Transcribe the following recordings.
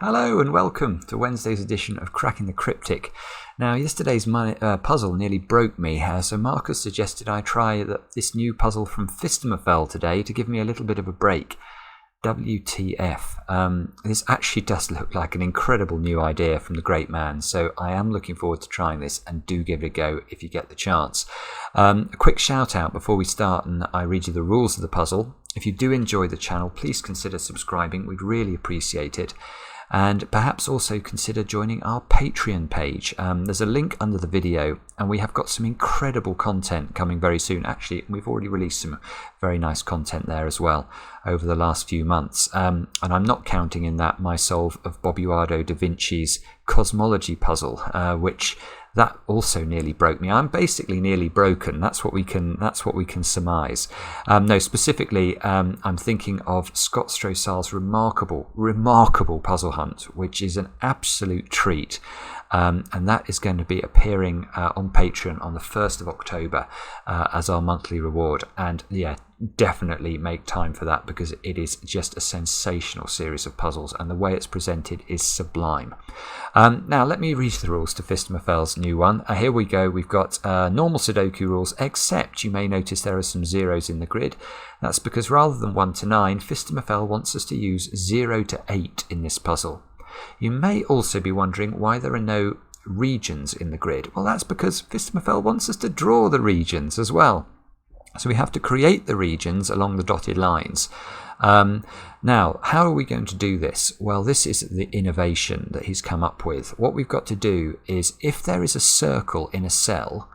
Hello and welcome to Wednesday's edition of Cracking the Cryptic. Now, yesterday's puzzle nearly broke me, so Marcus suggested I try this new puzzle from Phistomefel today to give me a little bit of a break. WTF. This actually does look like an incredible new idea from the great man, so I am looking forward to trying this, and do give it a go if you get the chance. A quick shout out before we start and I read you the rules of the puzzle. If you do enjoy the channel, please consider subscribing, we'd really appreciate it. And perhaps also consider joining our Patreon page. There's a link under the video, and we have got some incredible content coming very soon. Actually, we've already released some very nice content there as well over the last few months. And I'm not counting in that my solve of Bobuardo da Vinci's cosmology puzzle, which that also nearly broke me. I'm basically nearly broken. That's what we can surmise. No, specifically, I'm thinking of Scott Strossal's remarkable puzzle hunt, which is an absolute treat. And that is going to be appearing on Patreon on the 1st of October as our monthly reward. And yeah, definitely make time for that, because it is just a sensational series of puzzles, and the way it's presented is sublime. Now let me read the rules to Phistomefel's new one. Here we go. We've got normal Sudoku rules, except you may notice there are some zeros in the grid. That's because rather than 1 to 9, Phistomefel wants us to use 0 to 8 in this puzzle. You may also be wondering why there are no regions in the grid. Well, that's because Phistomefel wants us to draw the regions as well. So we have to create the regions along the dotted lines. Now, how are we going to do this? Well, this is the innovation that he's come up with. What we've got to do is, if there is a circle in a cell,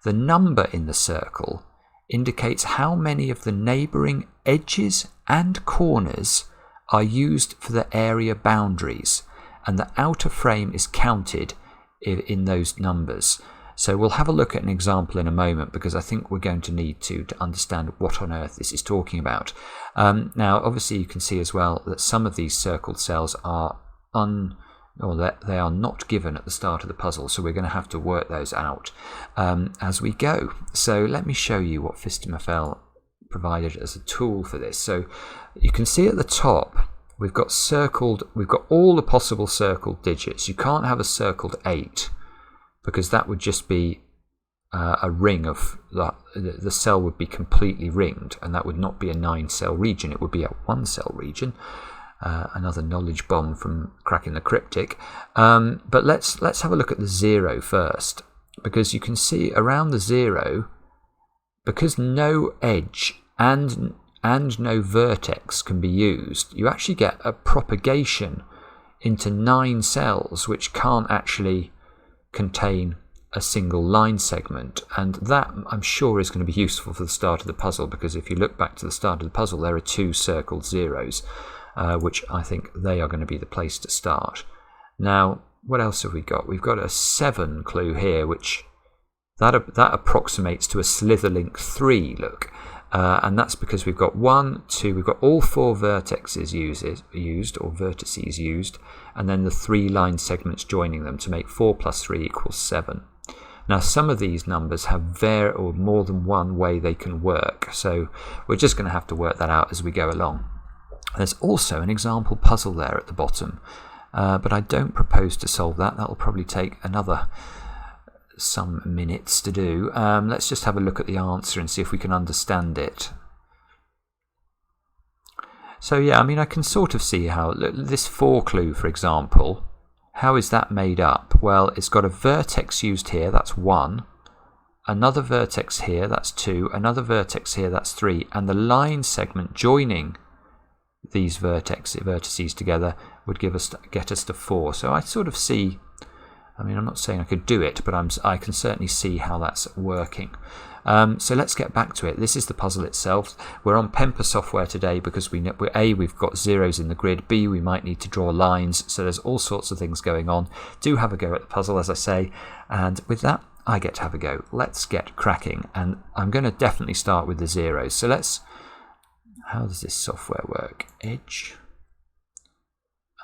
the number in the circle indicates how many of the neighbouring edges and corners are used for the area boundaries, and the outer frame is counted in those numbers. So we'll have a look at an example in a moment, because I think we're going to need to understand what on earth this is talking about. Now, obviously, you can see as well that some of these circled cells are they are not given at the start of the puzzle, so we're going to have to work those out as we go. So let me show you what Phistomefel provided as a tool for this. So you can see at the top we've got all the possible circled digits. You can't have a circled 8, because that would just be a ring of the cell would be completely ringed, and that would not be a 9-cell region, it would be a 1-cell region. Another knowledge bomb from Cracking the Cryptic. But let's have a look at the 0 first, because you can see around the 0, because no edge and no vertex can be used, you actually get a propagation into 9 cells which can't actually contain a single line segment, and that I'm sure is going to be useful for the start of the puzzle, because if you look back to the start of the puzzle, there are 2 circled zeros, which I think they are going to be the place to start. Now, what else have we got? We've got a 7 clue here, which that approximates to a Slitherlink 3 look. And that's because we've got we've got all 4 vertices used, and then the 3 line segments joining them to make 4 plus 3 equals 7. Now, some of these numbers have more than one way they can work, so we're just going to have to work that out as we go along. There's also an example puzzle there at the bottom, but I don't propose to solve that. That'll probably take some minutes to do. Let's just have a look at the answer and see if we can understand it. So yeah, I mean, I can sort of see how this 4 clue, for example, how is that made up? Well, it's got a vertex used here, that's 1, another vertex here, that's 2, another vertex here, that's 3, and the line segment joining these vertices together would get us to 4. So I sort of see, I mean, I'm not saying I could do it, but I can certainly see how that's working. So let's get back to it. This is the puzzle itself. We're on Pemper software today because we've got zeros in the grid. B, we might need to draw lines. So there's all sorts of things going on. Do have a go at the puzzle, as I say. And with that, I get to have a go. Let's get cracking. And I'm going to definitely start with the zeros. So how does this software work? Edge.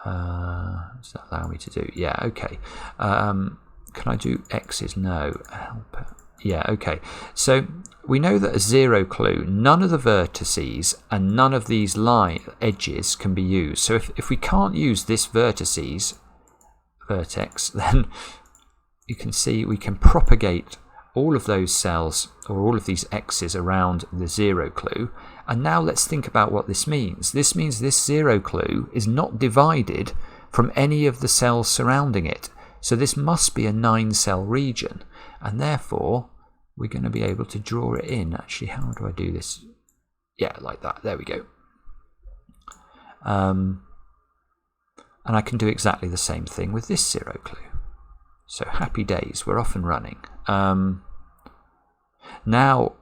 Does that allow me to do? Yeah, okay. Can I do X's? No. Help. Yeah, okay. So we know that a 0 clue, none of the vertices and none of these line edges can be used. So if we can't use this vertex, then you can see we can propagate all of those cells or all of these X's around the 0 clue. And now let's think about what this means. This means this 0 clue is not divided from any of the cells surrounding it. So this must be a 9-cell region, and therefore we're going to be able to draw it in. Actually, how do I do this? Yeah, like that. There we go. And I can do exactly the same thing with this 0 clue. So happy days, we're off and running. Now,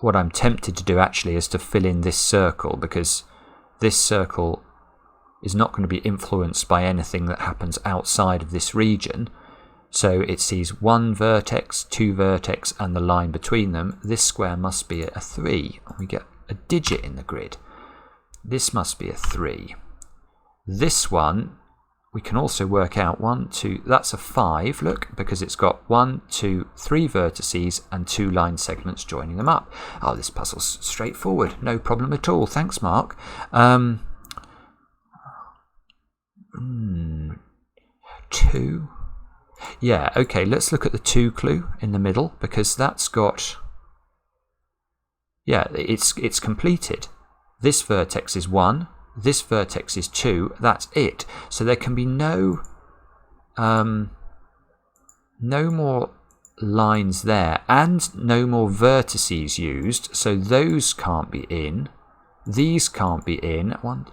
what I'm tempted to do actually is to fill in this circle, because this circle is not going to be influenced by anything that happens outside of this region. So it sees 1 vertex, 2 vertex, and the line between them. This square must be a 3, and we get a digit in the grid. This must be a 3. This one, we can also work out 1, 2, that's a 5, look, because it's got 1, 2, 3 vertices and 2 line segments joining them up. Oh, this puzzle's straightforward, no problem at all. Thanks, Mark. 2. Yeah, okay, let's look at the 2 clue in the middle, because that's got, yeah, it's completed. This vertex is 1, this vertex is 2, that's it. So there can be no more lines there, and no more vertices used, so those can't be in, these can't be in, and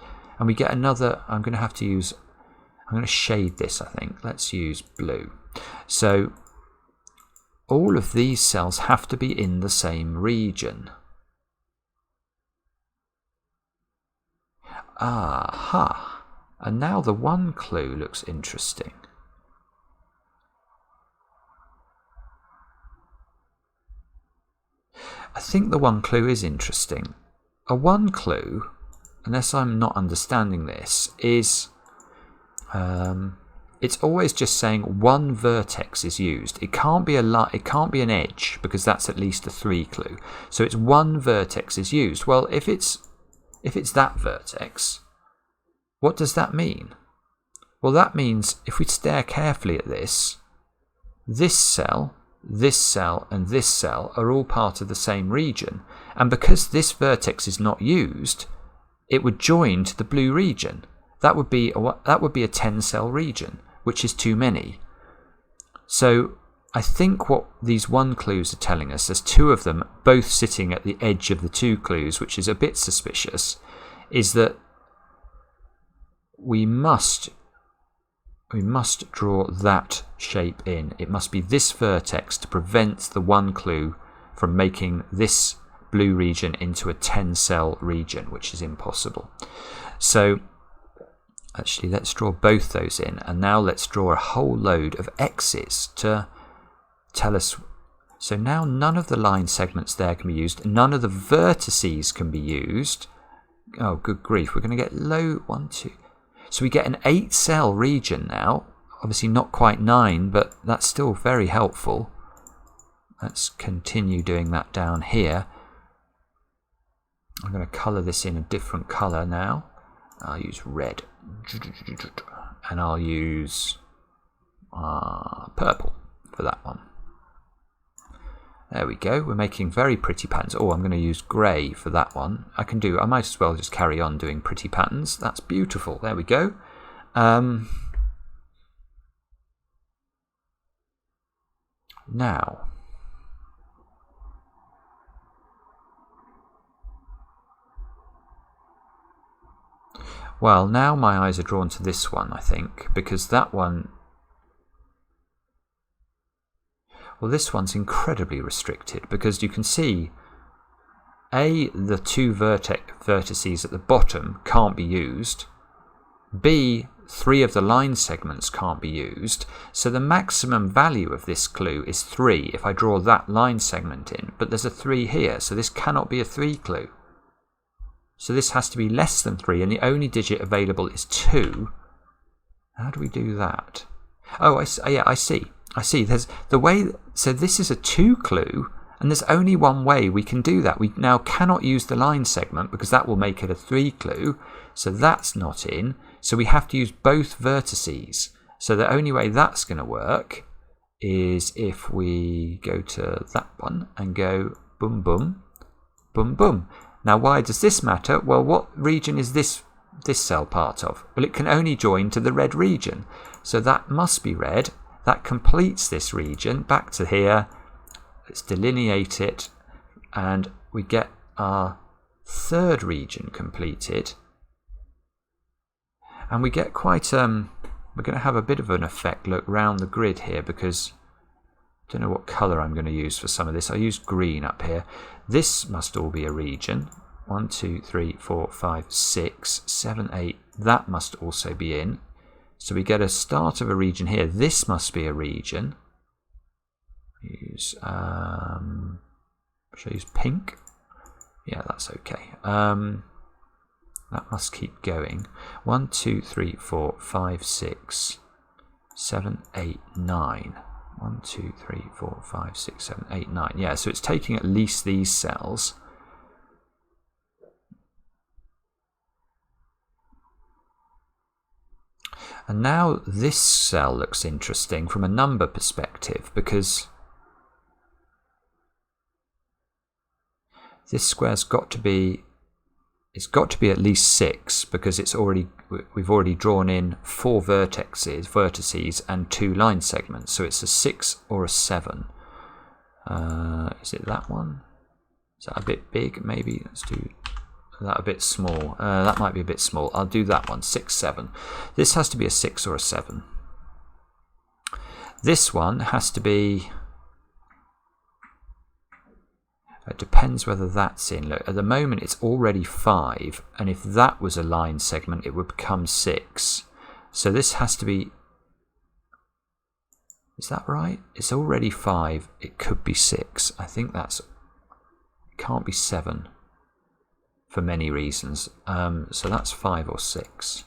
we get another. I'm going to shade this, I think. Let's use blue. So all of these cells have to be in the same region. Aha! And now the 1 clue looks interesting. I think the 1 clue is interesting. A 1 clue, unless I'm not understanding this, is it's always just saying 1 vertex is used. It can't be it can't be an edge, because that's at least a 3 clue. So it's 1 vertex is used. Well, if it's that vertex, what does that mean? Well, that means if we stare carefully at this cell, and this cell are all part of the same region. And because this vertex is not used, it would join to the blue region. That would be a 10-cell region, which is too many. So I think what these 1 clues are telling us, there's 2 of them both sitting at the edge of the 2 clues, which is a bit suspicious, is that we must draw that shape in. It must be this vertex to prevent the 1 clue from making this blue region into a 10-cell region, which is impossible. So actually, let's draw both those in, and now let's draw a whole load of X's to tell us. So now none of the line segments there can be used, none of the vertices can be used. Oh, good grief, we're going to get low 1, 2. So we get an 8-cell region now. Obviously not quite 9, but that's still very helpful. Let's continue doing that down here. I'm going to colour this in a different colour now. I'll use red. And I'll use purple for that one. There we go. We're making very pretty patterns. Oh, I'm going to use grey for that one. I might as well just carry on doing pretty patterns. That's beautiful. There we go. Now, well, now my eyes are drawn to this one, I think, because that one, well, this one's incredibly restricted, because you can see, A, the 2 vertices at the bottom can't be used, B, 3 of the line segments can't be used, so the maximum value of this clue is 3 if I draw that line segment in, but there's a 3 here, so this cannot be a 3 clue. So this has to be less than 3, and the only digit available is 2. How do we do that? Oh, I see. I see. There's the way. So this is a 2 clue, and there's only one way we can do that. We now cannot use the line segment because that will make it a 3 clue. So that's not in. So we have to use both vertices. So the only way that's going to work is if we go to that one and go boom, boom, boom, boom. Now, why does this matter? Well, what region is this cell part of? Well, it can only join to the red region. So that must be red. That completes this region. Back to here. Let's delineate it. And we get our 3rd region completed. And we get quite... we're going to have a bit of an effect look round the grid here because I don't know what colour I'm going to use for some of this. I use green up here. This must all be a region. 1, 2, 3, 4, 5, 6, 7, 8. That must also be in. So we get a start of a region here. This must be a region. Use should I use pink? Yeah, that's okay. That must keep going. 1, 2, 3, 4, 5, 6, 7, 8, 9. 1, 2, 3, 4, 5, 6, 7, 8, 9. Yeah, so it's taking at least these cells. And now this cell looks interesting from a number perspective because this square's got to be, it's got to be at least 6 because we've already drawn in 4 vertices and 2 line segments. So it's a 6 or a 7. Is it that one? Is that a bit big? Maybe let's do that a bit small. That might be a bit small. I'll do that one. 6, 7. This has to be a 6 or a 7. This one has to be... It depends whether that's in. Look, at the moment it's already 5, and if that was a line segment, it would become 6. So this has to be... Is that right? It's already 5. It could be 6. I think that's... It can't be 7 for many reasons. So that's 5 or 6.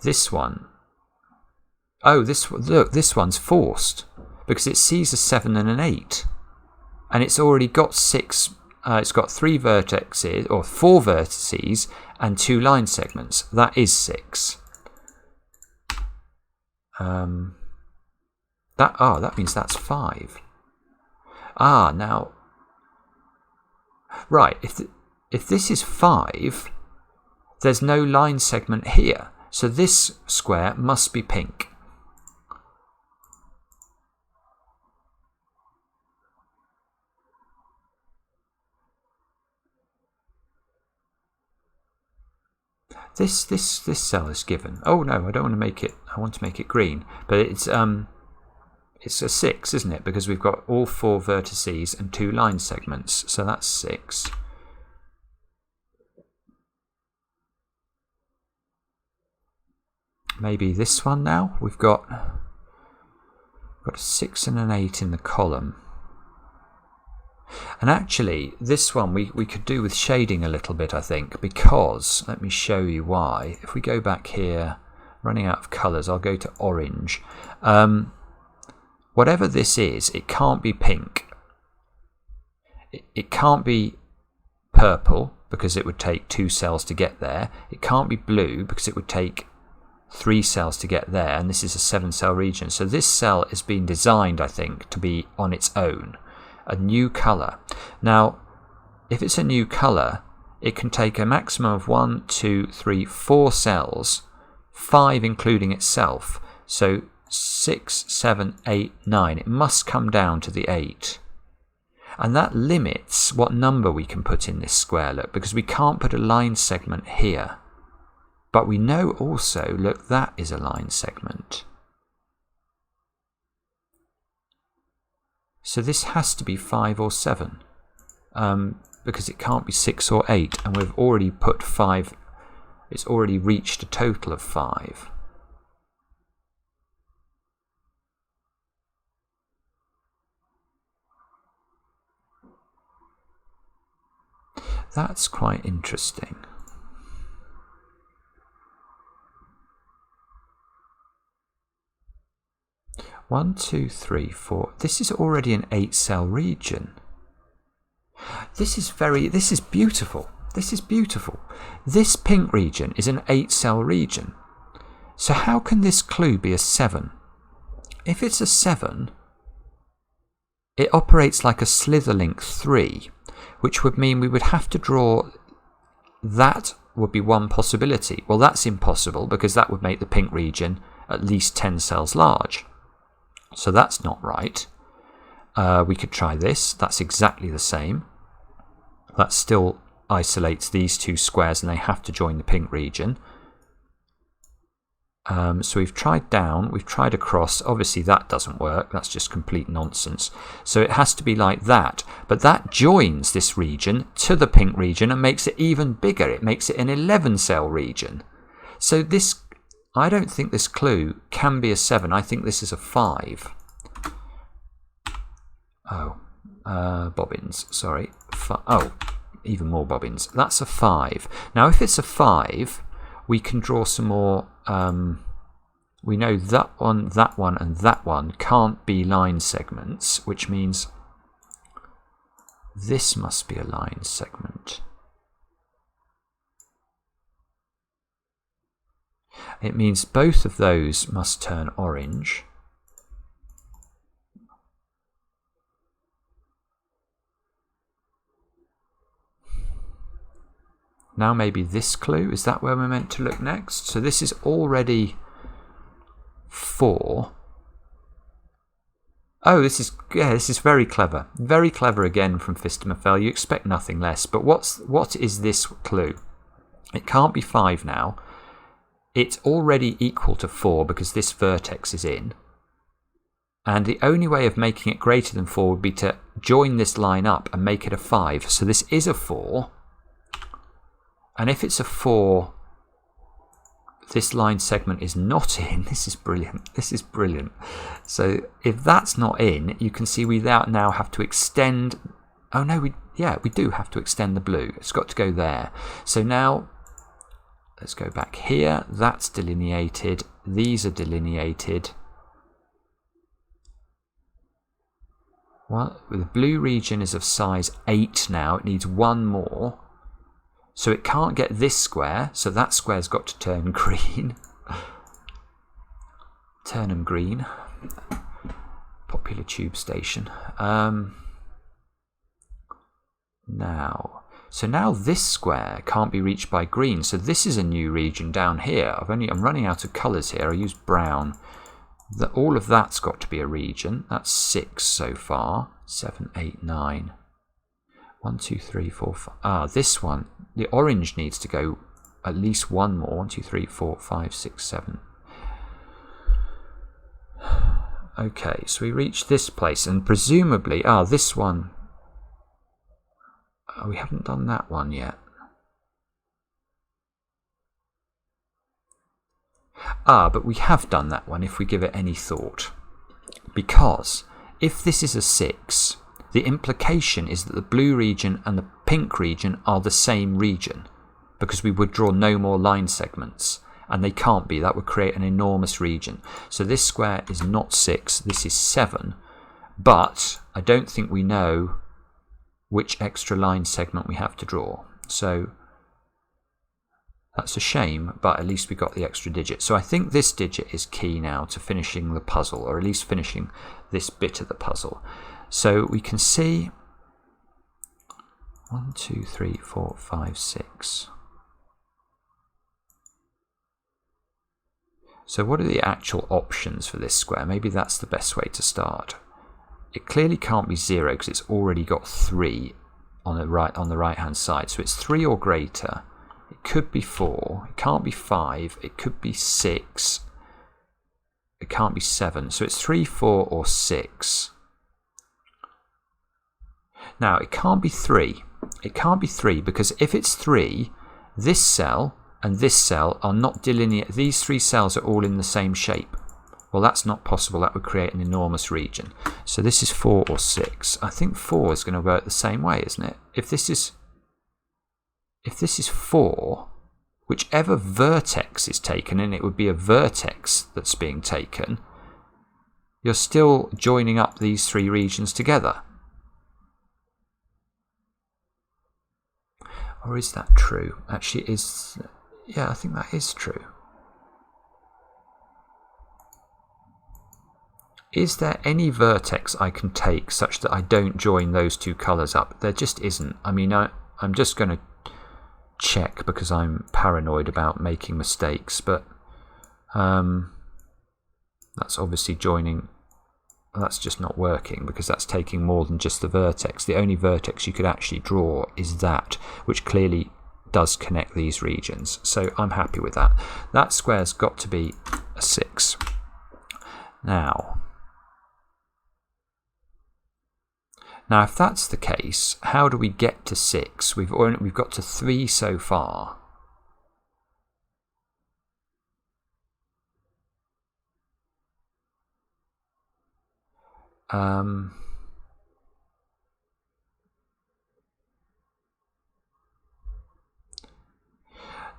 This one... Oh, look, this one's forced. Because it sees a 7 and an 8. And it's already got 6, it's got 3 vertices, or 4 vertices, and 2 line segments. That is 6. That means that's 5. Now... Right, if this is 5, there's no line segment here. So this square must be pink. This cell is given. Oh no, I don't want to make it. I want to make it green, but it's a 6, isn't it? Because we've got all 4 vertices and 2 line segments, so that's 6. Maybe this one now. We've got a 6 and an 8 in the column. And actually, this one we could do with shading a little bit, I think, because, let me show you why. If we go back here, running out of colours, I'll go to orange. Whatever this is, it can't be pink. It can't be purple, because it would take 2 cells to get there. It can't be blue, because it would take 3 cells to get there, and this is a 7-cell region. So this cell has been designed, I think, to be on its own. A new colour. Now, if it's a new colour, it can take a maximum of 1, 2, 3, 4 cells, 5 including itself. So 6, 7, 8, 9. It must come down to the 8. And that limits what number we can put in this square, look, because we can't put a line segment here. But we know also, look, that is a line segment. So this has to be 5 or 7, because it can't be 6 or 8, and we've already put 5, it's already reached a total of 5. That's quite interesting. 1, 2, 3, 4. This is already an 8-cell region. This is beautiful. This is beautiful. This pink region is an 8-cell region. So how can this clue be a 7? If it's a 7, it operates like a Slitherlink 3, which would mean we would have to draw. That would be one possibility. Well, that's impossible because that would make the pink region at least 10 cells large. So that's not right. We could try this. That's exactly the same. That still isolates these two squares and they have to join the pink region. So we've tried down, we've tried across. Obviously that doesn't work. That's just complete nonsense. So it has to be like that. But that joins this region to the pink region and makes it even bigger. It makes it an 11-cell region. So this, I don't think this clue can be a 7. I think this is a 5. Oh, bobbins, sorry. Oh, even more bobbins. That's a 5. Now if it's a 5, we can draw some more. We know that one, and that one can't be line segments, which means this must be a line segment. It means both of those must turn orange. Now maybe this clue, is that where we're meant to look next? So this is already 4. Oh, this is very clever. Very clever again from Phistomefel. You expect nothing less. But what is this clue? It can't be 5 now. It's already equal to 4 because this vertex is in. And the only way of making it greater than 4 would be to join this line up and make it a 5. So this is a 4. And if it's a 4, this line segment is not in. This is brilliant. This is brilliant. So if that's not in, you can see we now have to extend. Oh no, we do have to extend the blue. It's got to go there. So now let's go back here. That's delineated. These are delineated. Well, the blue region is of size 8 now. It needs one more. So it can't get this square, so that square's got to turn green. Turn them green. Popular tube station. Now this square can't be reached by green, so this is a new region down here. I'm running out of colours here. I used brown. All of that's got to be a region. That's 6 so far. 7, 8, 9. 1, 2, 3, 4, 5. This one, the orange needs to go at least one more. 1, 2, 3, 4, 5, 6, 7. Okay, so we reach this place, and presumably, this one. We haven't done that one yet. But we have done that one if we give it any thought. Because if this is a 6, the implication is that the blue region and the pink region are the same region, because we would draw no more line segments, and they can't be. That would create an enormous region. So this square is not 6, this is 7, but I don't think we know which extra line segment we have to draw. So that's a shame, but at least we got the extra digit. So I think this digit is key now to finishing the puzzle, or at least finishing this bit of the puzzle. So we can see 1, 2, 3, 4, 5, 6. So what are the actual options for this square? Maybe that's the best way to start. It clearly can't be 0 because it's already got 3 on the right hand side. So it's 3 or greater. It could be 4. It can't be 5. It could be 6. It can't be 7. So it's 3, 4, or 6. Now, it can't be 3. It can't be 3 because if it's 3, this cell and this cell are not delineated. These 3 cells are all in the same shape. Well, that's not possible. That would create an enormous region. So this is 4 or 6. I think 4 is going to work the same way, isn't it? If this is 4, whichever vertex is taken, and it would be a vertex that's being taken, you're still joining up these three regions together. Or is that true? Actually, yeah, I think that is true. Is there any vertex I can take such that I don't join those two colours up? There just isn't. I mean, I'm just going to check because I'm paranoid about making mistakes, but that's obviously joining. That's just not working because that's taking more than just the vertex. The only vertex you could actually draw is that, which clearly does connect these regions. So I'm happy with that. That square's got to be a 6. Now, if that's the case, how do we get to 6? We've got to 3 so far.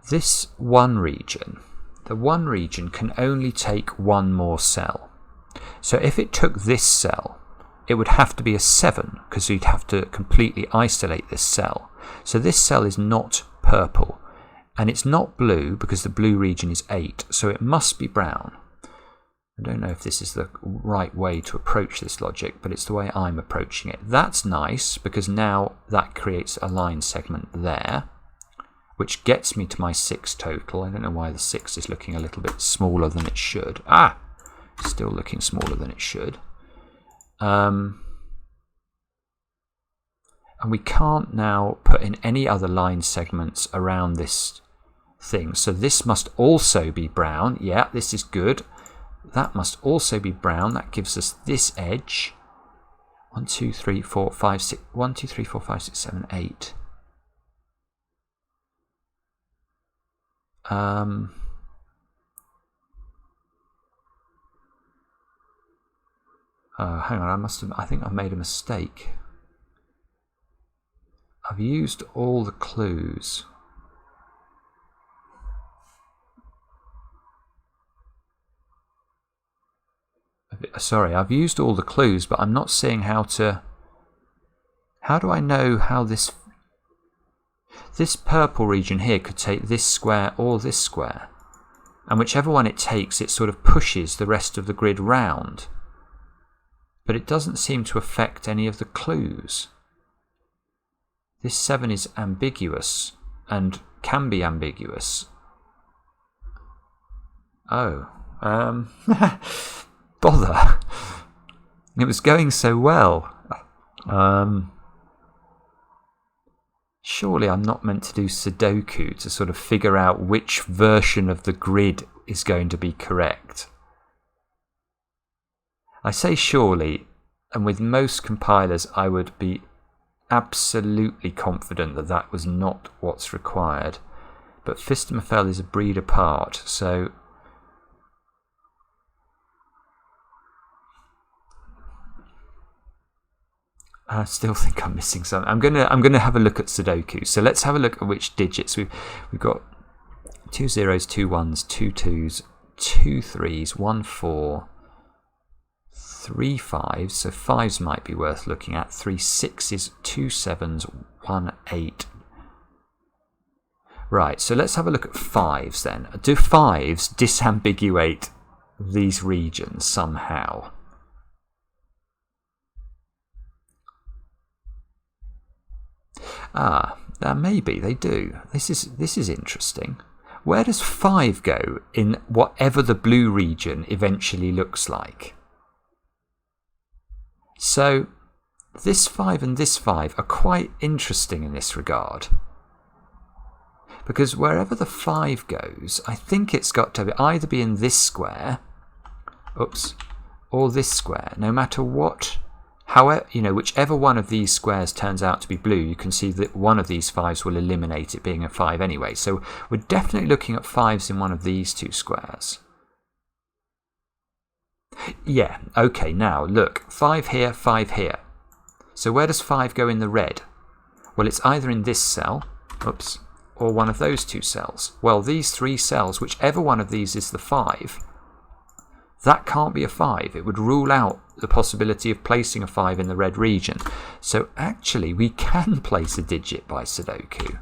This one region, the one region can only take one more cell. So if it took this cell, it would have to be a 7 because you'd have to completely isolate this cell. So this cell is not purple and it's not blue because the blue region is 8, so it must be brown. I don't know if this is the right way to approach this logic, but it's the way I'm approaching it. That's nice because now that creates a line segment there, which gets me to my 6 total. I don't know why the 6 is looking a little bit smaller than it should. Still looking smaller than it should. And we can't now put in any other line segments around this thing. So this must also be brown. Yeah, this is good. That must also be brown. That gives us this edge. 1, 2, 3, 4, 5, 6. 1, 2, 3, 4, 5, 6, 7, 8. Hang on, I think I've made a mistake. I've used all the clues. Sorry, I've used all the clues, but I'm not seeing how to... How do I know how this purple region here could take this square or this square? And whichever one it takes, it sort of pushes the rest of the grid round. But it doesn't seem to affect any of the clues. This 7 is ambiguous and can be ambiguous. Oh. Bother. It was going so well. Surely I'm not meant to do Sudoku to sort of figure out which version of the grid is going to be correct. I say surely, and with most compilers I would be absolutely confident that that was not what's required. But Phistomefel is a breed apart, so... I still think I'm missing something. I'm gonna have a look at Sudoku. So let's have a look at which digits we've got. 2 zeros, 2 1s, 2 2s, 2 3s, 1 4, 3 5s. So 5s might be worth looking at. 3 6s, 2 7s, 1 8. Right. So let's have a look at 5s then. Do 5s disambiguate these regions somehow? Maybe they do. This is interesting. Where does 5 go in whatever the blue region eventually looks like? So this 5 and this 5 are quite interesting in this regard. Because wherever the 5 goes, I think it's got to either be in this square, or this square, no matter what. However, whichever one of these squares turns out to be blue, you can see that one of these 5s will eliminate it being a 5 anyway. So we're definitely looking at 5s in one of these two squares. Yeah, okay, now look, 5 here, 5 here. So where does 5 go in the red? Well, it's either in this cell, or one of those two cells. Well, these 3 cells, whichever one of these is the 5, that can't be a 5. It would rule out the possibility of placing a 5 in the red region. So actually we can place a digit by Sudoku.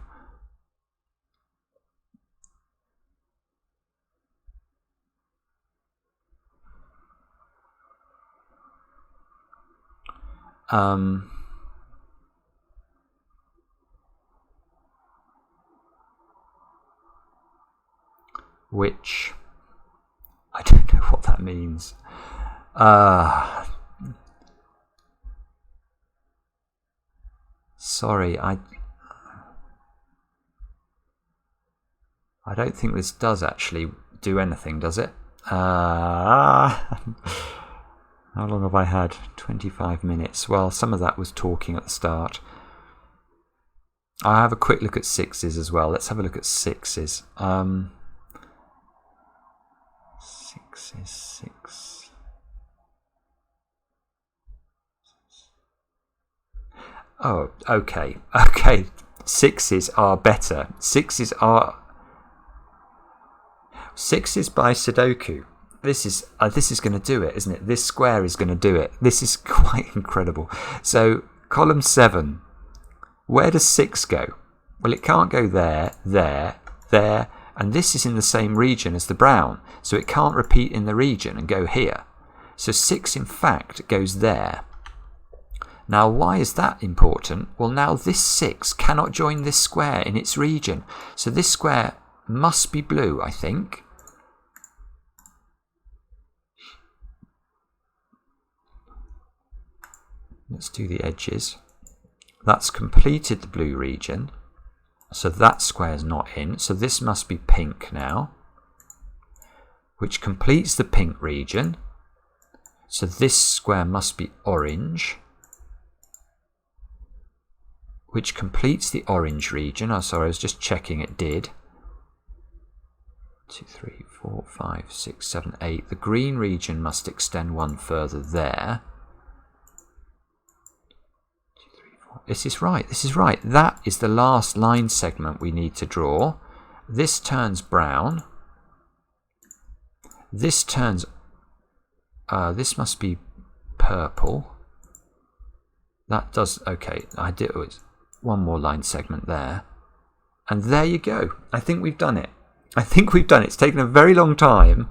Which I don't know what that means. Sorry, I don't think this does actually do anything, does it? How long have I had? 25 minutes. Well, some of that was talking at the start. I'll have a quick look at 6s as well. Let's have a look at 6s. 6. Oh, okay. 6s are better. 6s by Sudoku. This is going to do it, isn't it? This square is going to do it. This is quite incredible. So column 7, where does 6 go? Well, it can't go there, and this is in the same region as the brown, so it can't repeat in the region and go here. So 6 in fact goes there. Now why is that important? Well, now this 6 cannot join this square in its region, so this square must be blue, I think. Let's do the edges. That's completed the blue region. So that square's not in. So this must be pink now, which completes the pink region. So this square must be orange, which completes the orange region. Oh, sorry, I was just checking it did. 2, 3, 4, 5, 6, 7, 8. The green region must extend one further there. This is right. That is the last line segment we need to draw. This turns brown. This turns... this must be purple. That does... Okay, I did one more line segment there. And there you go. I think we've done it. It's taken a very long time,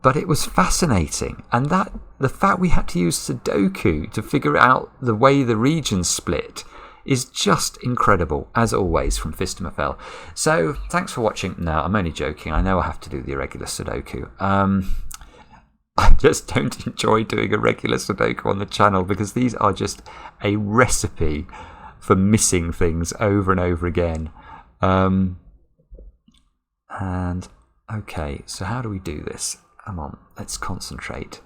but it was fascinating. And that the fact we had to use Sudoku to figure out the way the regions split is just incredible, as always, from Phistomefel. So, thanks for watching. No, I'm only joking. I know I have to do the irregular Sudoku. I just don't enjoy doing irregular Sudoku on the channel because these are just a recipe for missing things over and over again. And, okay, so how do we do this? Come on, let's concentrate.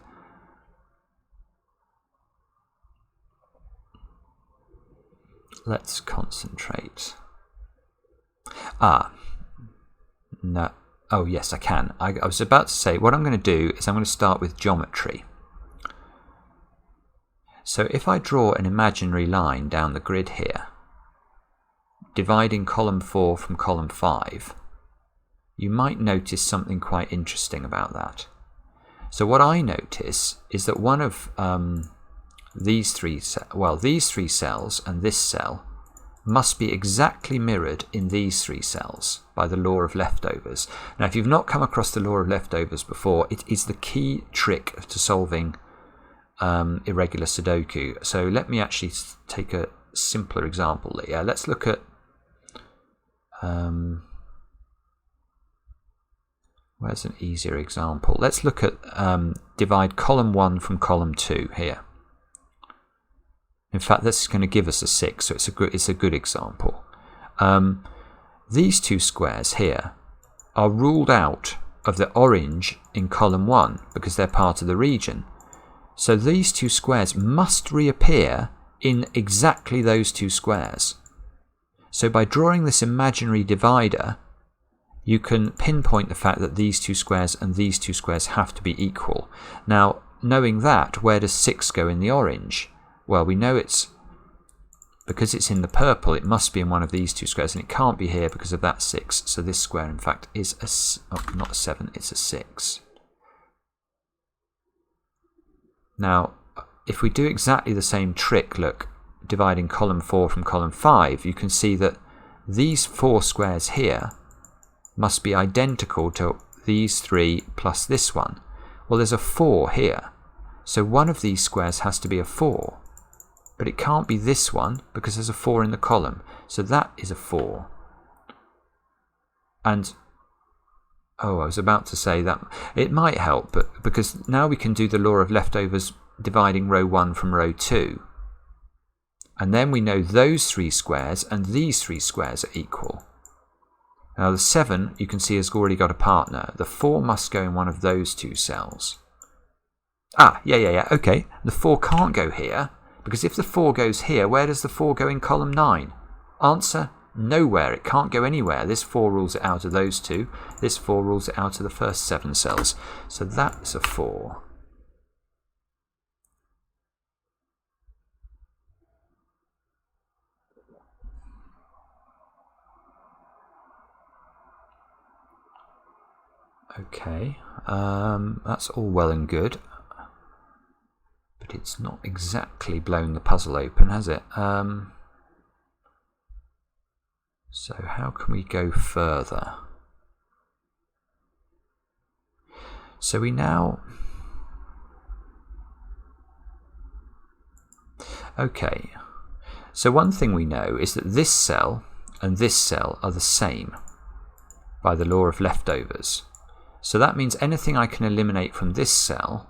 Let's concentrate. No. Oh, yes, I can. I was about to say, what I'm going to do is I'm going to start with geometry. So if I draw an imaginary line down the grid here, dividing column 4 from column 5, you might notice something quite interesting about that. So what I notice is that one of these three cells and this cell must be exactly mirrored in these 3 cells by the law of leftovers. Now, if you've not come across the law of leftovers before, it is the key trick to solving irregular Sudoku. So let me actually take a simpler example here. Let's look at where's an easier example? Let's look at divide column 1 from column 2 here. In fact, this is going to give us a 6, so it's a good example. These 2 squares here are ruled out of the orange in column 1 because they're part of the region. So these 2 squares must reappear in exactly those 2 squares. So by drawing this imaginary divider, you can pinpoint the fact that these 2 squares and these 2 squares have to be equal. Now, knowing that, where does 6 go in the orange? Well, we know because it's in the purple, it must be in one of these 2 squares, and it can't be here because of that 6. So this square, in fact, is not a 7, it's a 6. Now, if we do exactly the same trick, look, dividing column 4 from column 5, you can see that these 4 squares here must be identical to these 3 plus this one. Well, there's a 4 here, so one of these squares has to be a 4, but it can't be this one because there's a 4 in the column, so that is a 4. And oh, I was about to say that it might help, but because now we can do the law of leftovers dividing row 1 from row 2. And then we know those 3 squares and these 3 squares are equal. Now the 7, you can see, has already got a partner. The 4 must go in one of those 2 cells. Ah, yeah, okay. The 4 can't go here, because if the 4 goes here, where does the 4 go in column 9? Answer, nowhere. It can't go anywhere. This 4 rules it out of those 2. This 4 rules it out of the first 7 cells. So that's a 4. Okay, that's all well and good, but it's not exactly blown the puzzle open, has it? So how can we go further? So we now... Okay, so one thing we know is that this cell and this cell are the same by the law of leftovers. So that means anything I can eliminate from this cell,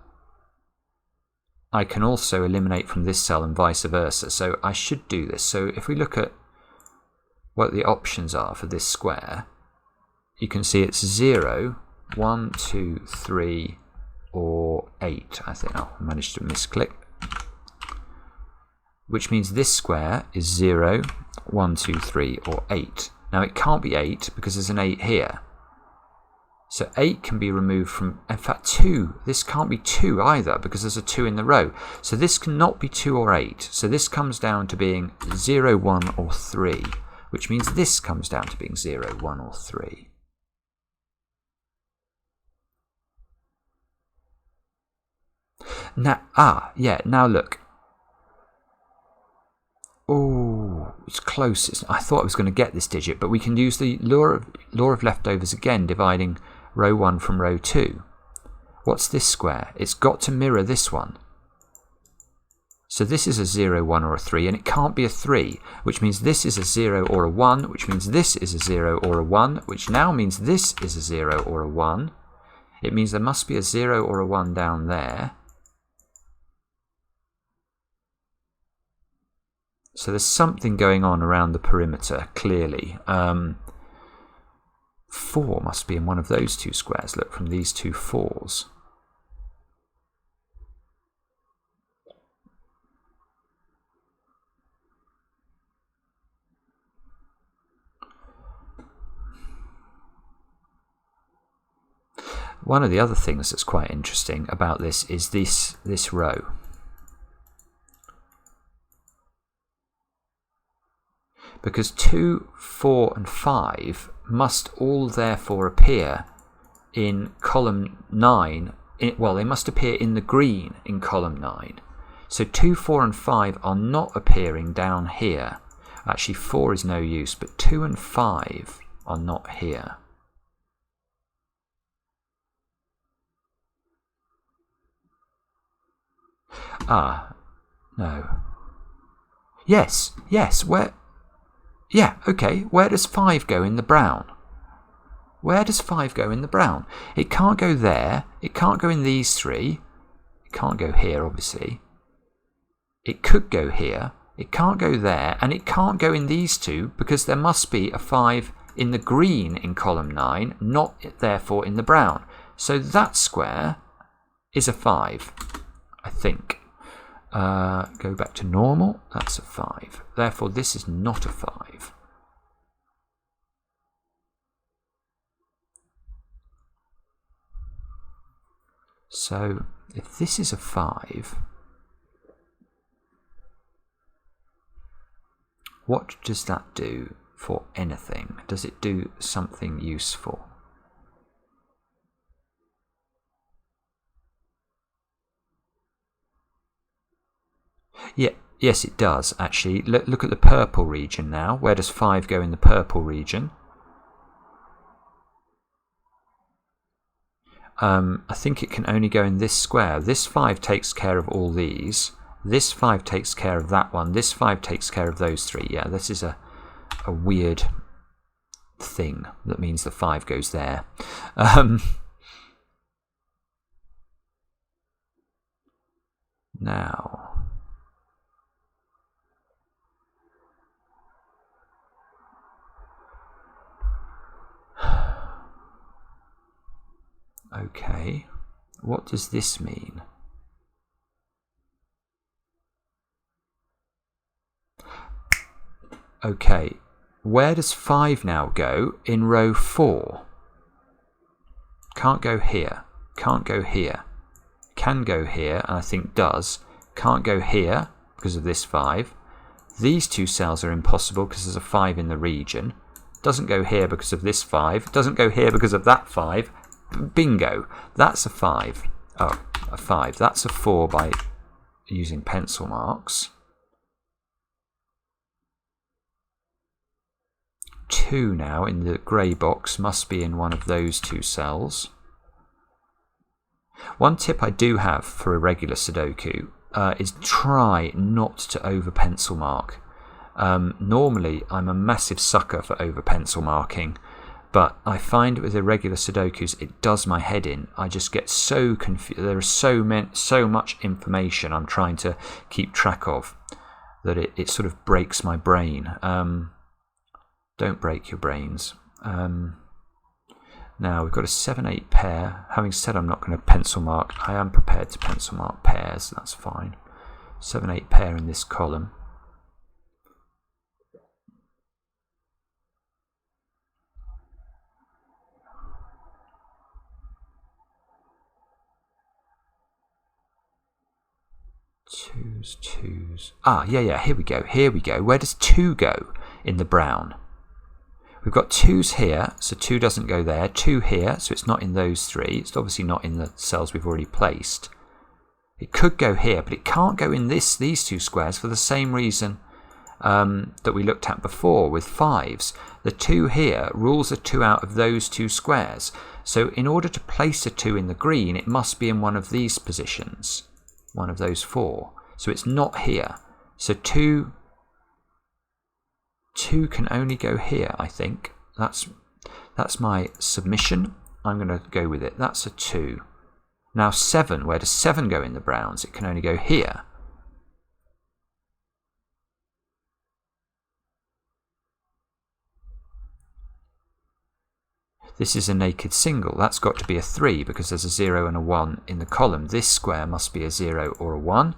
I can also eliminate from this cell and vice versa. So I should do this. So if we look at what the options are for this square, you can see it's 0, 1, 2, 3, or 8. I think I managed to misclick. Which means this square is 0, 1, 2, 3, or 8. Now it can't be 8 because there's an 8 here. So 8 can be removed from, in fact 2, this can't be 2 either because there's a 2 in the row. So this cannot be 2 or 8. So this comes down to being 0, 1 or 3, which means this comes down to being 0, 1 or 3. Now, now look. Oh, it's close. I thought I was going to get this digit, but we can use the law of leftovers again, dividing row 1 from row 2. What's this square? It's got to mirror this one. So this is a 0, 1 or a 3, and it can't be a 3, which means this is a 0 or a 1, which means this is a 0 or a 1, which now means this is a 0 or a 1. It means there must be a 0 or a 1 down there. So there's something going on around the perimeter, clearly. 4 must be in one of those 2 squares. Look, from these 2 4s. One of the other things that's quite interesting about this is this row. Because 2, 4 and 5 must all therefore appear in column 9. Well, they must appear in the green in column 9. So 2, 4 and 5 are not appearing down here. Actually 4 is no use, but 2 and 5 are not here. Ah, no. Yes, where... Yeah, okay, where does 5 go in the brown? Where does 5 go in the brown? It can't go there, it can't go in these 3, it can't go here obviously, it could go here, it can't go there, and it can't go in these 2 because there must be a 5 in the green in column 9, not therefore in the brown. So that square is a 5, I think. Go back to normal, that's a 5. Therefore this is not a 5. So if this is a 5, what does that do for anything? Does it do something useful? Yeah, yes, it does, actually. Look at the purple region now. Where does 5 go in the purple region? I think it can only go in this square. This 5 takes care of all these. This 5 takes care of that one. This 5 takes care of those 3. Yeah, this is a weird thing that means the 5 goes there. Now, okay, what does this mean? Okay, where does 5 now go in row 4? Can't go here, can't go here. Can go here, and I think does. Can't go here because of this 5. These 2 cells are impossible because there's a 5 in the region. Doesn't go here because of this 5. Doesn't go here because of that 5. Bingo. That's a 5. Oh, a 5. That's a 4 by using pencil marks. 2 now in the grey box must be in one of those 2 cells. One tip I do have for irregular Sudoku is try not to over pencil mark. Normally I'm a massive sucker for over pencil marking, but I find with irregular Sudokus it does my head in. I just get so confused. There is so much information I'm trying to keep track of that it sort of breaks my brain. Don't break your brains. Now we've got a 7-8 pair. Having said I'm not going to pencil mark, I am prepared to pencil mark pairs, that's fine. 7-8 pair in this column. Twos. Ah, yeah, here we go. Where does 2 go in the brown? We've got 2s here, so 2 doesn't go there. 2 here, so it's not in those 3. It's obviously not in the cells we've already placed. It could go here, but it can't go in these 2 squares for the same reason that we looked at before with 5s. The 2 here rules a 2 out of those 2 squares. So in order to place a 2 in the green, it must be in one of these positions, one of those 4. So it's not here. So 2 can only go here, I think. That's my submission. I'm going to go with it. That's a 2. Now 7, where does 7 go in the browns? It can only go here. This is a naked single. That's got to be a 3 because there's a 0 and a 1 in the column. This square must be a 0 or a 1.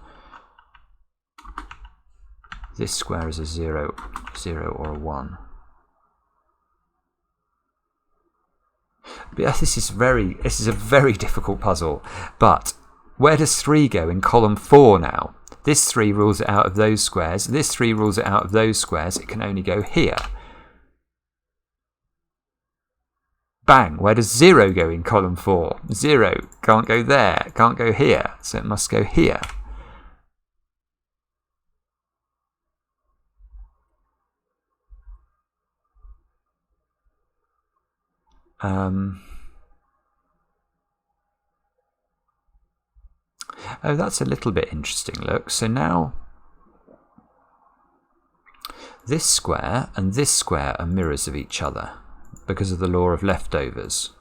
This square is a 0, 0 or a 1. But yeah, this is a very difficult puzzle. But where does 3 go in column 4 now? This 3 rules it out of those squares. This 3 rules it out of those squares. It can only go here. Bang! Where does 0 go in column 4? 0 can't go there, can't go here, so it must go here. Oh, that's a little bit interesting. Look, so now this square and this square are mirrors of each other because of the law of leftovers,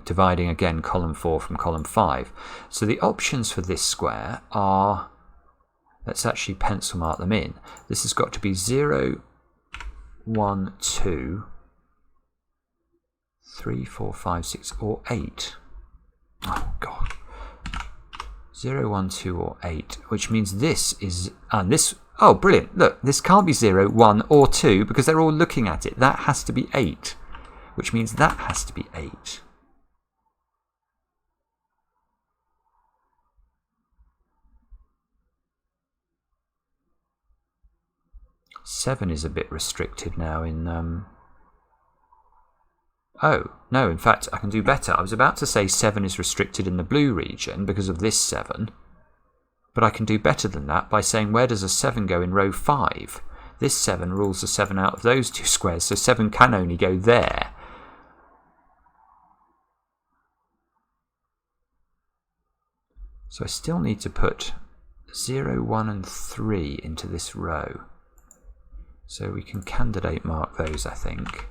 dividing again column 4 from column 5. So the options for this square are, let's actually pencil mark them in. This has got to be 0, 1, 2, 3, 4, 5, 6, or 8. Oh, God. 0, 1, 2, or 8, which means this is, and this, oh, brilliant. Look, this can't be 0, 1, or 2 because they're all looking at it. That has to be 8, which means that has to be 8. Seven is a bit restricted now in oh, no, in fact, I can do better. I was about to say 7 is restricted in the blue region because of this 7. But I can do better than that by saying, where does a 7 go in row 5? This 7 rules a 7 out of those two squares, so 7 can only go there. So I still need to put 0, 1 and 3 into this row. So we can candidate mark those, I think.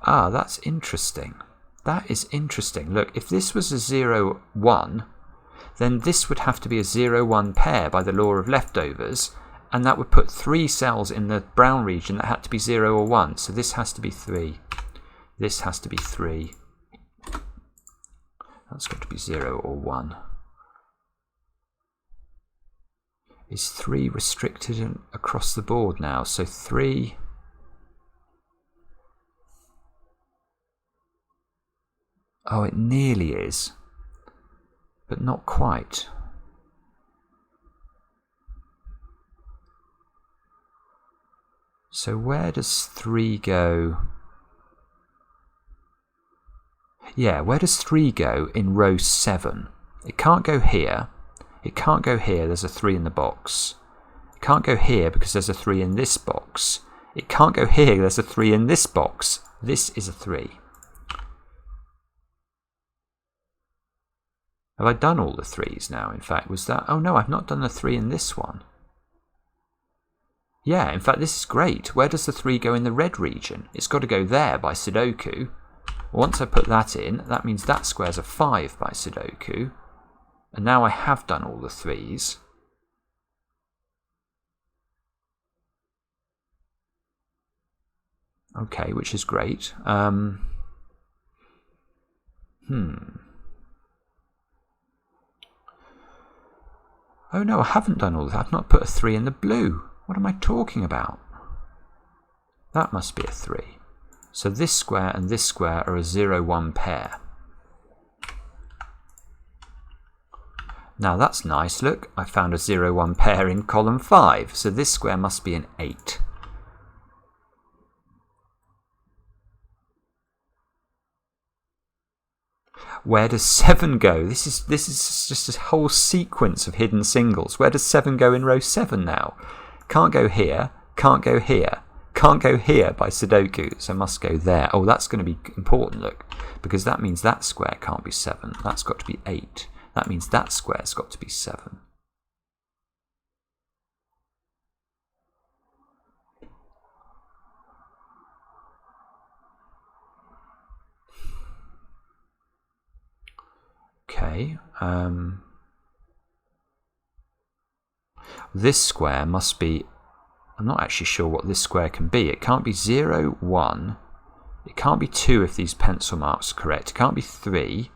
Ah, that's interesting. That is interesting. Look, if this was a 0, 1, then this would have to be a 0, 1 pair by the law of leftovers, and that would put 3 cells in the brown region that had to be 0 or 1. So this has to be 3. This has to be 3. That's got to be 0 or 1. Is 3 restricted across the board now? So 3... Oh, it nearly is, but not quite. So where does 3 go? Yeah, where does 3 go in row 7? It can't go here. It can't go here, there's a 3 in the box. It can't go here because there's a 3 in this box. It can't go here, there's a 3 in this box. This is a 3. Have I done all the 3s now, in fact? Was that... Oh no, I've not done the 3 in this one. Yeah, in fact, this is great. Where does the 3 go in the red region? It's got to go there by Sudoku. Once I put that in, that means that square's a 5 by Sudoku. And now I have done all the 3s. Okay, which is great. Oh no, I haven't done all that. I've not put a 3 in the blue. What am I talking about? That must be a 3. So this square and this square are a 0, 1 pair. Now that's nice. Look, I found a 0, 1 pair in column 5. So this square must be an 8. Where does 7 go? This is just a whole sequence of hidden singles. Where does 7 go in row 7 now? Can't go here, can't go here, can't go here by Sudoku, so must go there. Oh, that's going to be important, look, because that means that square can't be 7. That's got to be 8. That means that square's got to be 7. Okay, this square must be, I'm not actually sure what this square can be. It can't be 0, 1, it can't be 2 if these pencil marks are correct, it can't be 3,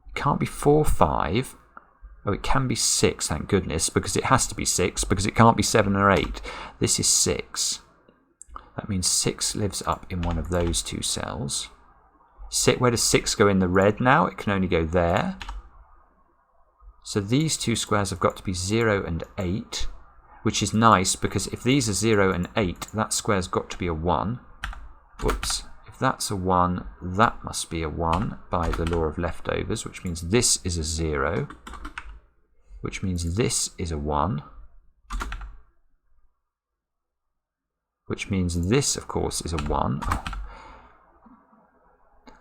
it can't be 4, 5, oh it can be 6, thank goodness, because it has to be 6, because it can't be 7 or 8. This is 6. That means 6 lives up in one of those two cells. Where does 6 go in the red now? It can only go there. So these two squares have got to be 0 and 8, which is nice because if these are 0 and 8, that square's got to be a 1. Whoops. If that's a 1, that must be a 1 by the law of leftovers, which means this is a 0, which means this is a 1, which means this, of course, is a 1.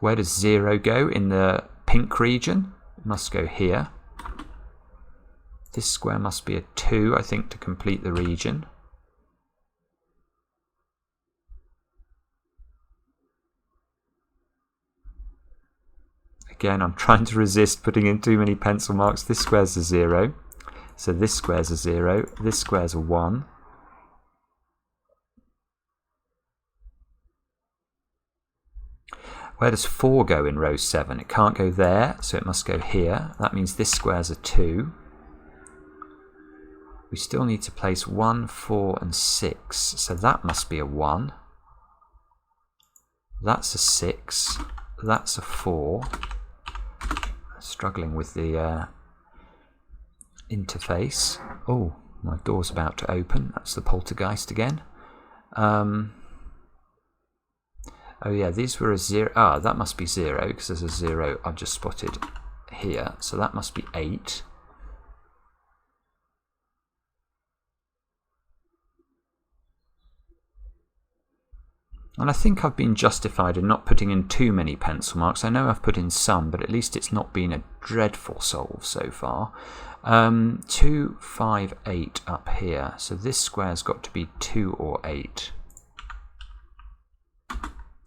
Where does 0 go in the pink region? It must go here. This square must be a 2, I think, to complete the region. Again, I'm trying to resist putting in too many pencil marks. This square's a 0. So this square's a 0. This square's a 1. Where does 4 go in row 7? It can't go there, so it must go here. That means this square's a 2. We still need to place 1, 4 and 6, so that must be a 1. That's a 6. That's a 4. Struggling with the interface. Oh, my door's about to open. That's the poltergeist again. Oh yeah, these were a 0. Ah, that must be 0 because there's a 0 I've just spotted here. So that must be 8. And I think I've been justified in not putting in too many pencil marks. I know I've put in some, but at least it's not been a dreadful solve so far. 2, 5, 8 up here. So this square's got to be 2 or 8.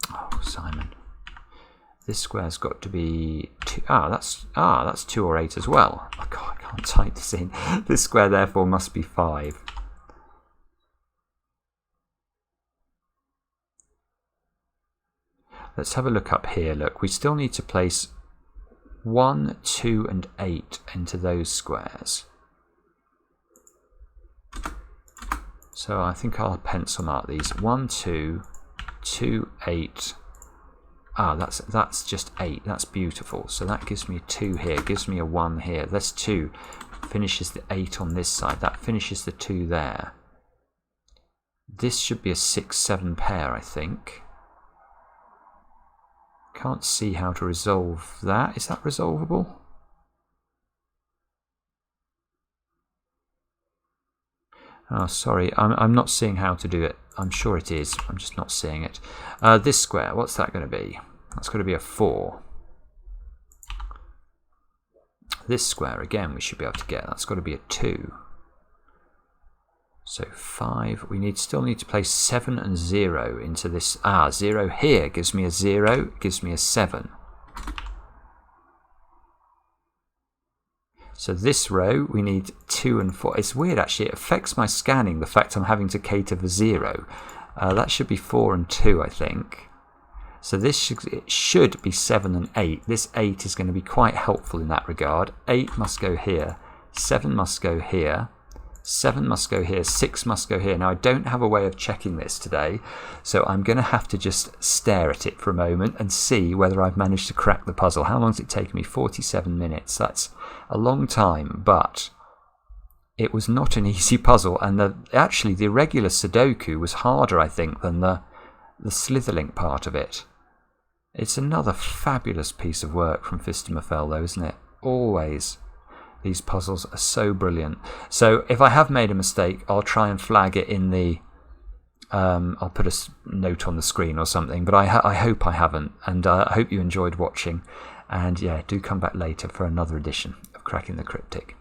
Oh, Simon. This square's got to be 2. That's 2 or 8 as well. Oh, God, I can't type this in. This square therefore must be 5. Let's have a look up here. Look, we still need to place 1, 2, and 8 into those squares. So I think I'll pencil mark these. 1, 2, 2, 8. Ah, that's just 8. That's beautiful. So that gives me a 2 here. Gives me a 1 here. That's 2. Finishes the 8 on this side. That finishes the 2 there. This should be a 6, 7 pair, I think. Can't see how to resolve that. Is that resolvable? Oh, sorry. I'm not seeing how to do it. I'm sure it is. I'm just not seeing it. This square, what's that going to be? That's going to be a 4. This square, again, we should be able to get. That's got to be a 2. So 5. We still need to place 7 and 0 into this. 0 here gives me a 0, gives me a 7. So this row, we need 2 and 4. It's weird, actually. It affects my scanning, the fact I'm having to cater for 0. That should be 4 and 2, I think. So it should be 7 and 8. This 8 is going to be quite helpful in that regard. 8 must go here. 7 must go here. 7 must go here, 6 must go here. Now I don't have a way of checking this today, so I'm going to have to just stare at it for a moment and see whether I've managed to crack the puzzle. How long has it taken me? 47 minutes. That's a long time, but it was not an easy puzzle, and actually the irregular Sudoku was harder, I think, than the Slitherlink part of it. It's another fabulous piece of work from Phistomefel though, isn't it? Always. These puzzles are so brilliant. So if I have made a mistake, I'll try and flag it in the... I'll put a note on the screen or something, but I hope I haven't. And I hope you enjoyed watching. And yeah, do come back later for another edition of Cracking the Cryptic.